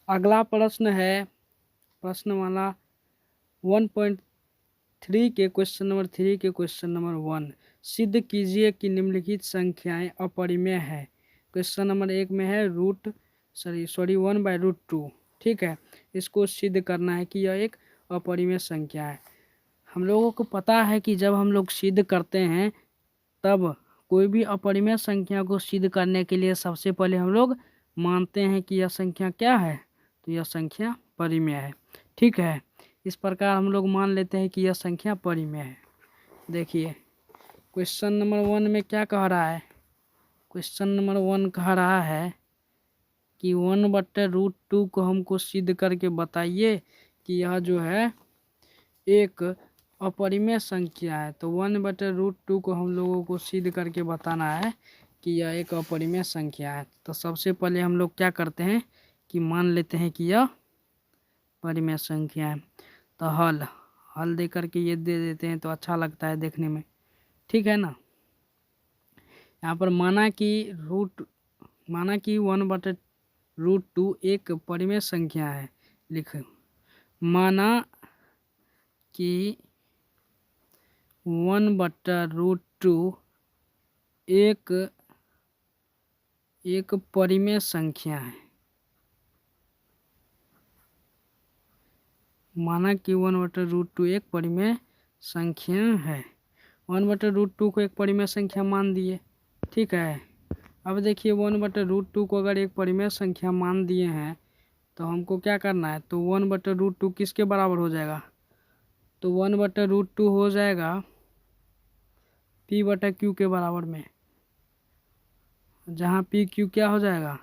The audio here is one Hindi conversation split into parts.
अगला प्रश्न है प्रश्न वाला 1.3 के क्वेश्चन नंबर 3 के क्वेश्चन नंबर 1, सिद्ध कीजिए कि निम्नलिखित संख्याएं अपरिमेय है। क्वेश्चन नंबर 1 में है 1/√2। ठीक है, इसको सिद्ध करना है कि यह एक अपरिमेय संख्या है। हम लोगों को पता है कि जब हम लोग सिद्ध करते हैं तब कोई भी अपरिमेय संख्या को सिद्ध करने के लिए सबसे पहले हम लोग मानते हैं कि यह संख्या क्या है, तो यह संख्या परिमेय है। ठीक है, इस प्रकार हम लोग मान लेते हैं कि यह संख्या परिमेय है। देखिए क्वेश्चन नंबर 1 में क्या कह रहा है, क्वेश्चन नंबर 1 कह रहा है कि 1/√2 को हमको सिद्ध करके बताइए कि यह जो है एक अपरिमेय संख्या है। तो 1/√2 को हम लोगों को सिद्ध करके बताना है कि यह एक अपरिमेय संख्या है। तो सबसे पहले हम लोग क्या करते हैं कि मान लेते हैं कि यह परिमेय संख्या है। तो हल दे करके ये दे देते हैं तो अच्छा लगता है देखने में। ठीक है ना, यहाँ पर माना कि 1/√2 एक परिमेय संख्या है। लिख, माना कि 1/√2 एक परिमेय संख्या है। माना कि 1/√2 एक परिमेय संख्या है। 1/√2 को एक परिमेय संख्या मान दिए। ठीक है, अब देखिए 1/√2 को अगर एक परिमेय संख्या मान दिए हैं तो हमको क्या करना है, तो 1/√2 किसके बराबर हो जाएगा, तो 1/√2 हो जाएगा P/Q के बराबर में, जहाँ PQ क्या हो जाएगा,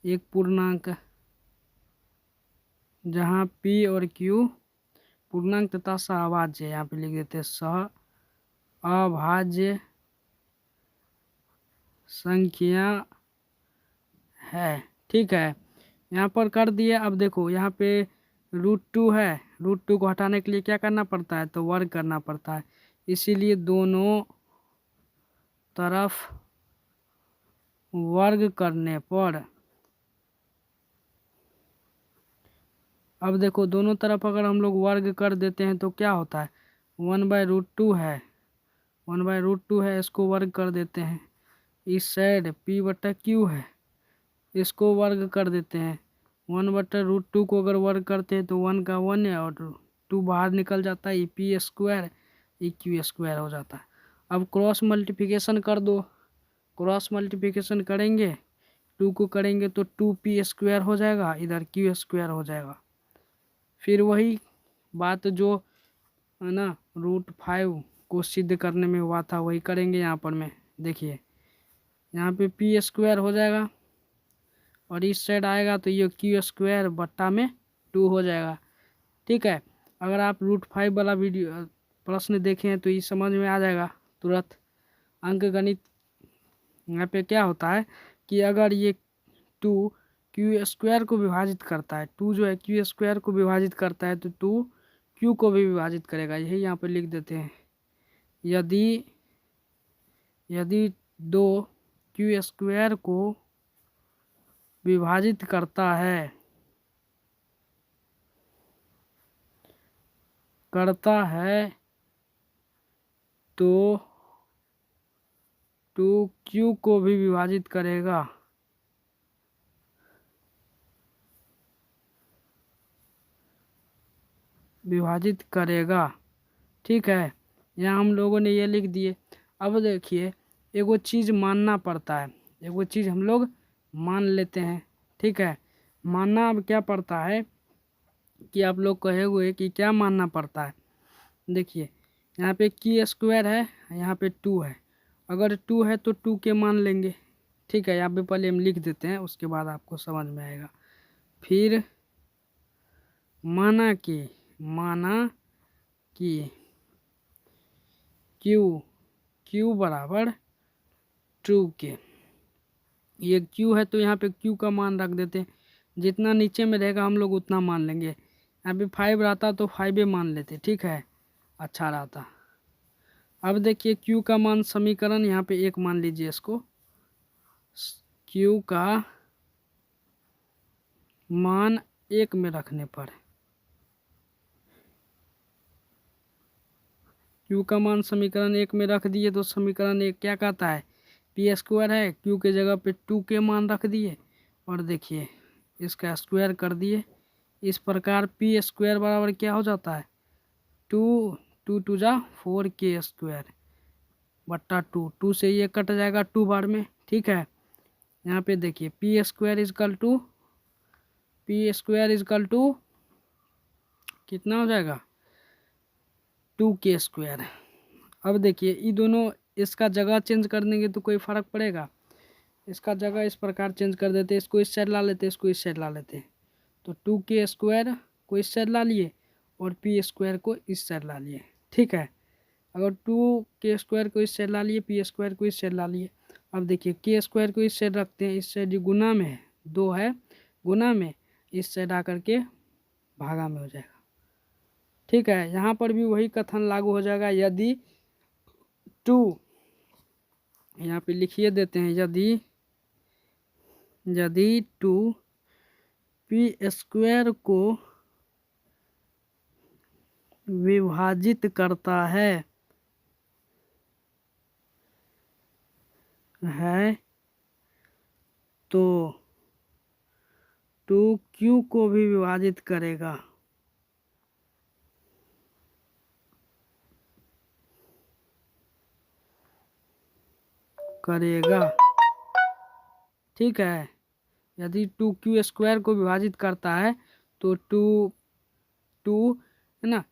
एक पूर्णांक, जहाँ P और Q पूर्णांक तथा सहअभाज्य, यहाँ पे लिख देते हैं सहअभाज्य संख्या है। ठीक है, यहाँ पर कर दिए। अब देखो यहाँ पे √2 है, √2 को हटाने के लिए क्या करना पड़ता है, तो वर्ग करना पड़ता है, इसीलिए दोनों तरफ वर्ग करने पर, अब देखो दोनों तरफ अगर हम लोग वर्ग कर देते हैं तो क्या होता है, 1/√2 है, 1/√2 है, इसको वर्ग कर देते हैं। इस साइड P/Q है, इसको वर्ग कर देते हैं। 1/√2 को अगर वर्ग करते हैं तो 1 का 1 है और 2 बाहर निकल जाता है, P² EQ² हो जाता है। अब क्रॉस मल्टीप्लिकेशन कर दो, क्रॉस मल्टीप्लिकेशन करेंगे 2 को करेंगे तो 2P² हो जाएगा, इधर Q² हो जाएगा। फिर वही बात जो है ना √5 को सिद्ध करने में हुआ था वही करेंगे यहाँ पर में। देखिए यहाँ पे P² हो जाएगा और इस साइड आएगा तो ये Q² बट्टा में 2 हो जाएगा। ठीक है, अगर आप √5 वाला वीडियो प्रश्न देखें हैं तो ये समझ में आ जाएगा तुरंत। अंकगणित यहाँ पे क्या होता है कि अगर ये 2 Q² को विभाजित करता है, 2 जो है Q² को विभाजित करता है तो 2 Q को भी विभाजित करेगा, यही यहाँ पे लिख देते हैं। यदि 2 Q² को विभाजित करता है तो 2Q को भी विभाजित करेगा। ठीक है, यहाँ हम लोगों ने ये लिख दिए। अब देखिए एगो चीज़ मानना पड़ता है, एगो चीज़ हम लोग मान लेते हैं। ठीक है, मानना अब क्या पड़ता है कि आप लोग कहे हुए कि क्या मानना पड़ता है। देखिए यहाँ पे Q² है, यहाँ पे 2 है, अगर 2 है तो 2 के मान लेंगे। ठीक है, यहाँ पे पहले हम लिख देते हैं उसके बाद आपको समझ में आएगा। फिर माना कि Q बराबर 2 के, ये Q है तो यहाँ पे Q का मान रख देते हैं, जितना नीचे में रहेगा हम लोग उतना मान लेंगे। यहाँ पे 5 रहता तो 5 मान लेते। ठीक है, अच्छा रहता। अब देखिए Q का मान समीकरण यहाँ पे 1 मान लीजिए इसको, Q का मान 1 में रखने पर क्यू का मान समीकरण 1 में रख दिए तो समीकरण 1 क्या कहता है, पी स्क्वायर है, क्यू के जगह पे 2 के मान रख दिए और देखिए इसका स्क्वायर कर दिए। इस प्रकार पी स्क्वायर बराबर क्या हो जाता है, 2 2 2 जा 4 के स्क्वायर बट्टा 2, 2 से ये कट जाएगा 2 बार में। ठीक है, यहाँ पे देखिए पी स्क्वायर इजकल टू कितना हो जाएगा, 2 के स्क्वायर। अब देखिए ये दोनों इसका जगह चेंज कर देंगे तो कोई फ़र्क पड़ेगा, इसका जगह इस प्रकार चेंज कर देते, इसको इस साइड ला लेते, इसको इस साइड ला लेते, तो 2 के स्क्वायर को इस साइड ला लिए और पी स्क्वायर को इस साइड ला लिए। ठीक है, अगर 2 के स्क्वायर को इस साइड ला लिए, पी स्क्वायर को इस साइड ला लिए। अब देखिए के स्क्वायर को इस साइड रखते हैं, इस साइड गुना में है, 2 है गुना में, इस साइड आकर के भागा में हो जाएगा। ठीक है, यहाँ पर भी वही कथन लागू हो जाएगा, यदि 2 यहाँ पे लिखिए देते हैं, यदि 2 पी स्क्वायर को विभाजित करता है तो 2 क्यू को भी विभाजित करेगा। ठीक है, यदि 2 क्यू स्क्वायर को विभाजित करता है तो 2 है ना,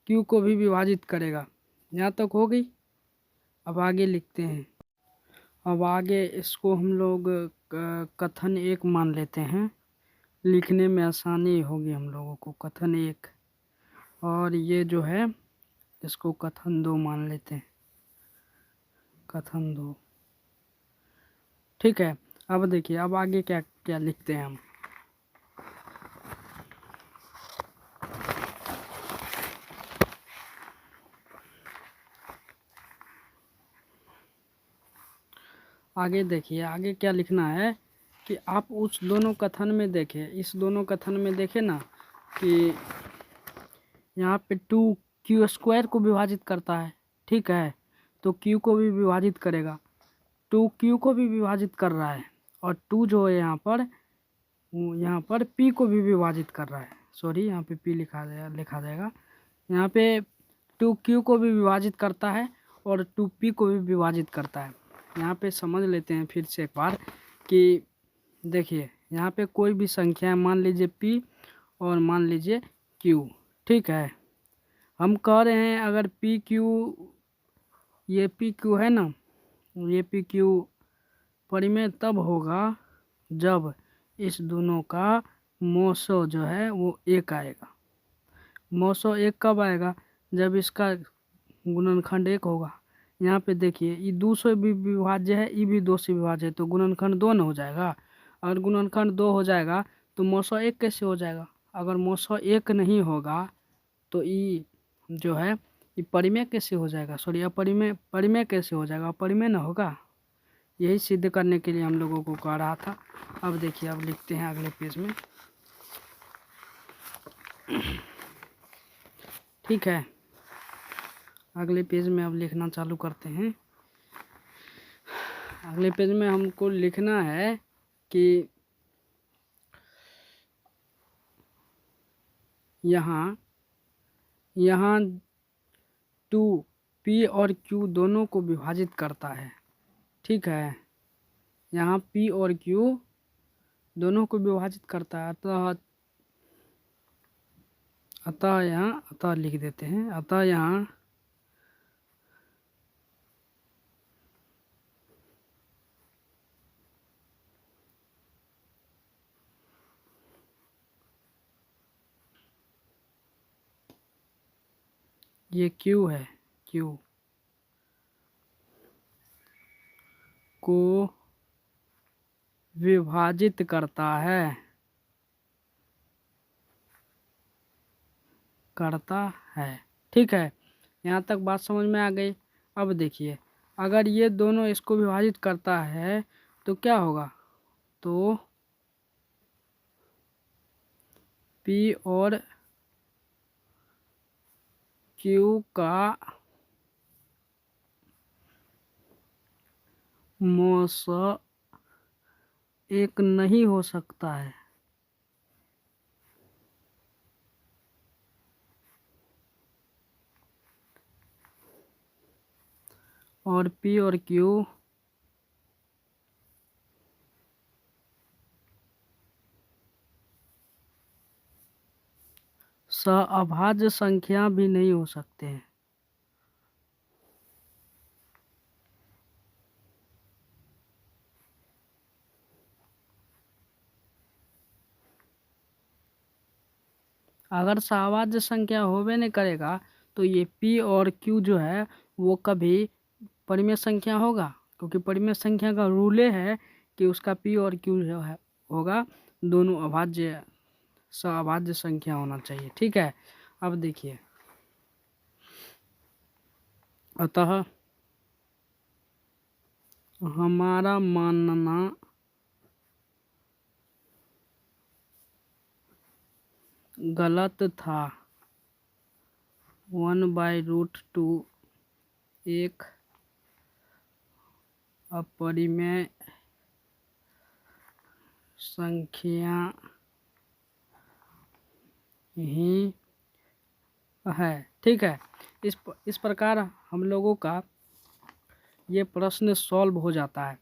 क्यू को भी विभाजित करेगा। यहाँ तक हो गई। अब आगे लिखते हैं, अब आगे इसको हम लोग कथन 1 मान लेते हैं, लिखने में आसानी होगी हम लोगों को, कथन 1। और ये जो है इसको कथन 2 मान लेते हैं, कथन 2। ठीक है, अब देखिए अब आगे क्या क्या लिखते हैं हम। आगे देखिए आगे क्या लिखना है कि आप उस दोनों कथन में देखें, इस दोनों कथन में देखें ना कि यहाँ पे 2 क्यू स्क्वायर को विभाजित करता है। ठीक है, तो क्यू को भी विभाजित करेगा, 2 क्यू को भी विभाजित कर रहा है और 2 जो है यहाँ पर पी को भी विभाजित कर रहा है। सॉरी, यहाँ पे पी लिखा जाएगा। यहाँ पे 2 क्यू को भी विभाजित करता है और 2 पी को भी विभाजित करता है। यहाँ पे समझ लेते हैं फिर से एक बार कि देखिए यहाँ पे कोई भी संख्या है, मान लीजिए पी और मान लीजिए क्यू। ठीक है, हम कह रहे हैं अगर पी क्यू, ये पी क्यू है ना, ये पी क्यू परिमेय तब होगा जब इस दोनों का मौसो जो है वो 1 आएगा। मौसो 1 कब आएगा, जब इसका गुणनखंड 1 होगा। यहाँ पे देखिए ये 2 से भी विभाज्य है, ये भी 2 से विभाज्य है, तो गुणनखंड 2 न हो जाएगा। अगर गुणनखंड 2 हो जाएगा तो मौसो 1 कैसे हो जाएगा। अगर मौसो 1 नहीं होगा तो ये जो है ये परिमेय कैसे हो जाएगा, सॉरी परिमेय कैसे हो जाएगा, परिमेय न होगा। यही सिद्ध करने के लिए हम लोगों को कह रहा था। अब देखिए अब लिखते हैं अगले पेज में। ठीक है, अगले पेज में अब लिखना चालू करते हैं। अगले पेज में हमको लिखना है कि यहाँ 2 पी और क्यू दोनों को विभाजित करता है। ठीक है, यहाँ पी और क्यू दोनों को विभाजित करता है, अतः लिख देते हैं, अतः यहाँ ये क्यू है, क्यू को विभाजित करता है, ठीक है, यहाँ तक बात समझ में आ गई। अब देखिए अगर ये दोनों इसको विभाजित करता है तो क्या होगा, तो पी और क्यू का मौस एक नहीं हो सकता है। और पी और क्यू सहअभाज्य संख्या भी नहीं हो सकते हैं। अगर सहअभाज्य संख्या होवे नहीं करेगा तो ये पी और क्यू जो है वो कभी परिमेय संख्या होगा, क्योंकि परिमेय संख्या का रूले है कि उसका पी और क्यू जो है होगा दोनों अभाज्य सहअभाज्य संख्या होना चाहिए। ठीक है, अब देखिए, अतः हमारा मानना गलत था। 1/√2 एक अपरिमेय संख्या ही है। ठीक है, इस प्रकार हम लोगों का ये प्रश्न सॉल्व हो जाता है।